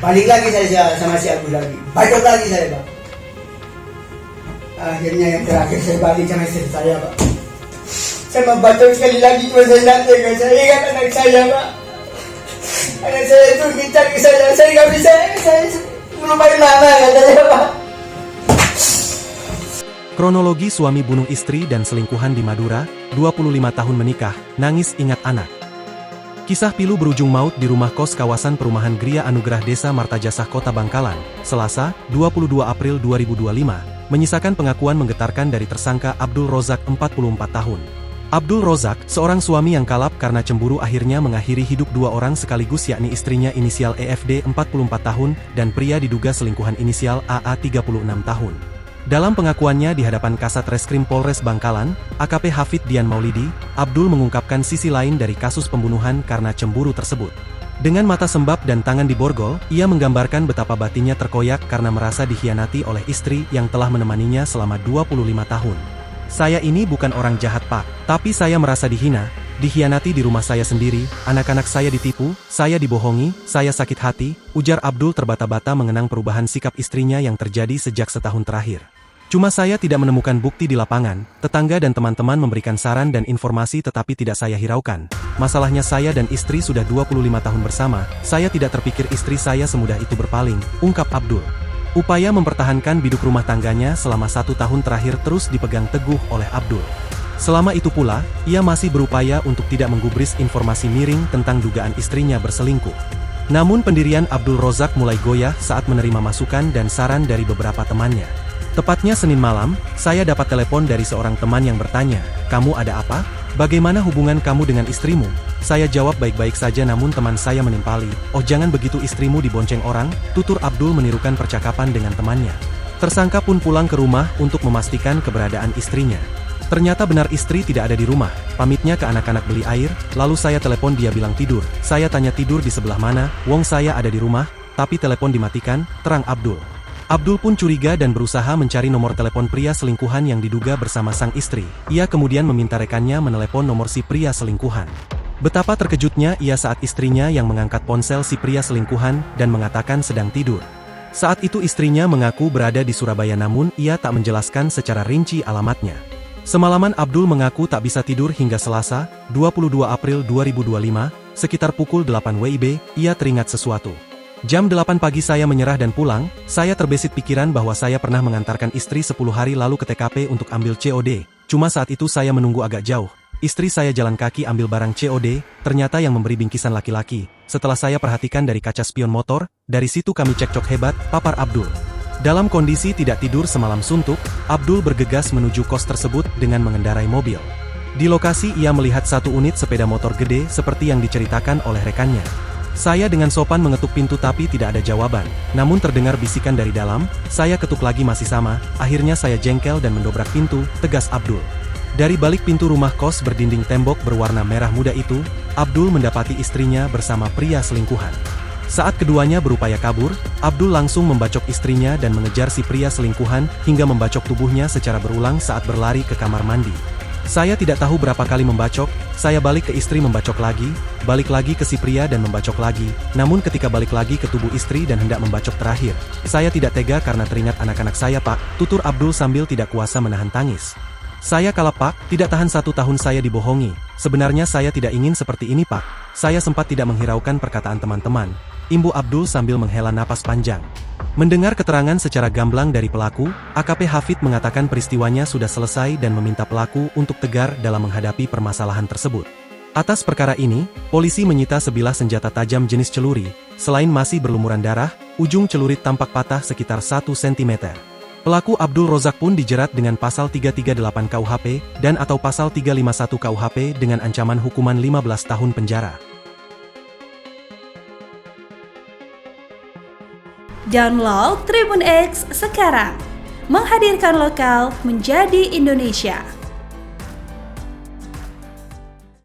Balik lagi saya sama si Abdul lagi. Bacok lagi saya, Pak. Akhirnya yang terakhir saya balik sama istri saya, Pak. Saya membacok sekali lagi, cuma saya tidak tega. Saya ingat anak saya, Pak. Anak saya itu mencari saya nggak bisa, saya lumayan lama katanya, Pak. Kronologi suami bunuh istri dan selingkuhan di Madura, 25 tahun menikah, nangis ingat anak. Kisah pilu berujung maut di rumah kos kawasan perumahan Gria Anugerah Desa Martajasa Kota Bangkalan, Selasa, 22 April 2025, menyisakan pengakuan menggetarkan dari tersangka Abdul Rozak 44 tahun. Abdul Rozak, seorang suami yang kalap karena cemburu akhirnya mengakhiri hidup dua orang sekaligus yakni istrinya inisial EFD 44 tahun dan pria diduga selingkuhan inisial AA 36 tahun. Dalam pengakuannya di hadapan Kasat Reskrim Polres Bangkalan, AKP Hafid Dian Maulidi, Abdul mengungkapkan sisi lain dari kasus pembunuhan karena cemburu tersebut. Dengan mata sembab dan tangan diborgol, ia menggambarkan betapa batinnya terkoyak karena merasa dikhianati oleh istri yang telah menemaninya selama 25 tahun. Saya ini bukan orang jahat, Pak, tapi saya merasa dihina, dikhianati di rumah saya sendiri, anak-anak saya ditipu, saya dibohongi, saya sakit hati, ujar Abdul terbata-bata mengenang perubahan sikap istrinya yang terjadi sejak setahun terakhir. Cuma saya tidak menemukan bukti di lapangan, tetangga dan teman-teman memberikan saran dan informasi tetapi tidak saya hiraukan. Masalahnya saya dan istri sudah 25 tahun bersama, saya tidak terpikir istri saya semudah itu berpaling, ungkap Abdul. Upaya mempertahankan biduk rumah tangganya selama 1 tahun terakhir terus dipegang teguh oleh Abdul. Selama itu pula, ia masih berupaya untuk tidak menggubris informasi miring tentang dugaan istrinya berselingkuh. Namun pendirian Abdul Rozak mulai goyah saat menerima masukan dan saran dari beberapa temannya. Tepatnya Senin malam, saya dapat telepon dari seorang teman yang bertanya, "Kamu ada apa? Bagaimana hubungan kamu dengan istrimu?" Saya jawab baik-baik saja namun teman saya menimpali, "Oh jangan begitu, istrimu dibonceng orang," tutur Abdul menirukan percakapan dengan temannya. Tersangka pun pulang ke rumah untuk memastikan keberadaan istrinya. Ternyata benar istri tidak ada di rumah, pamitnya ke anak-anak beli air, lalu saya telepon dia bilang tidur. Saya tanya tidur di sebelah mana, wong saya ada di rumah, tapi telepon dimatikan, terang Abdul. Abdul pun curiga dan berusaha mencari nomor telepon pria selingkuhan yang diduga bersama sang istri. Ia kemudian meminta rekannya menelepon nomor si pria selingkuhan. Betapa terkejutnya ia saat istrinya yang mengangkat ponsel si pria selingkuhan dan mengatakan sedang tidur. Saat itu istrinya mengaku berada di Surabaya namun ia tak menjelaskan secara rinci alamatnya. Semalaman Abdul mengaku tak bisa tidur hingga Selasa, 22 April 2025, sekitar pukul 8 WIB, ia teringat sesuatu. Jam 8 pagi saya menyerah dan pulang, saya terbesit pikiran bahwa saya pernah mengantarkan istri 10 hari lalu ke TKP untuk ambil COD, cuma saat itu saya menunggu agak jauh. Istri saya jalan kaki ambil barang COD, ternyata yang memberi bingkisan laki-laki. Setelah saya perhatikan dari kaca spion motor, dari situ kami cekcok hebat, papar Abdul. Dalam kondisi tidak tidur semalam suntuk, Abdul bergegas menuju kos tersebut dengan mengendarai mobil. Di lokasi ia melihat satu unit sepeda motor gede seperti yang diceritakan oleh rekannya. Saya dengan sopan mengetuk pintu tapi tidak ada jawaban, namun terdengar bisikan dari dalam, saya ketuk lagi masih sama, akhirnya saya jengkel dan mendobrak pintu, tegas Abdul. Dari balik pintu rumah kos berdinding tembok berwarna merah muda itu, Abdul mendapati istrinya bersama pria selingkuhan. Saat keduanya berupaya kabur, Abdul langsung membacok istrinya dan mengejar si pria selingkuhan hingga membacok tubuhnya secara berulang saat berlari ke kamar mandi. Saya tidak tahu berapa kali membacok, saya balik ke istri membacok lagi, balik lagi ke si pria dan membacok lagi, namun ketika balik lagi ke tubuh istri dan hendak membacok terakhir, saya tidak tega karena teringat anak-anak saya, Pak, tutur Abdul sambil tidak kuasa menahan tangis. Saya kalah, Pak, tidak tahan 1 tahun saya dibohongi, sebenarnya saya tidak ingin seperti ini, Pak. Saya sempat tidak menghiraukan perkataan teman-teman, imbu Abdul sambil menghela napas panjang. Mendengar keterangan secara gamblang dari pelaku, AKP Hafid mengatakan peristiwanya sudah selesai dan meminta pelaku untuk tegar dalam menghadapi permasalahan tersebut. Atas perkara ini, polisi menyita sebilah senjata tajam jenis celuri, selain masih berlumuran darah, ujung celurit tampak patah sekitar 1 cm. Pelaku Abdul Rozak pun dijerat dengan pasal 338 KUHP dan atau pasal 351 KUHP dengan ancaman hukuman 15 tahun penjara. Download Tribun X sekarang, menghadirkan lokal menjadi Indonesia.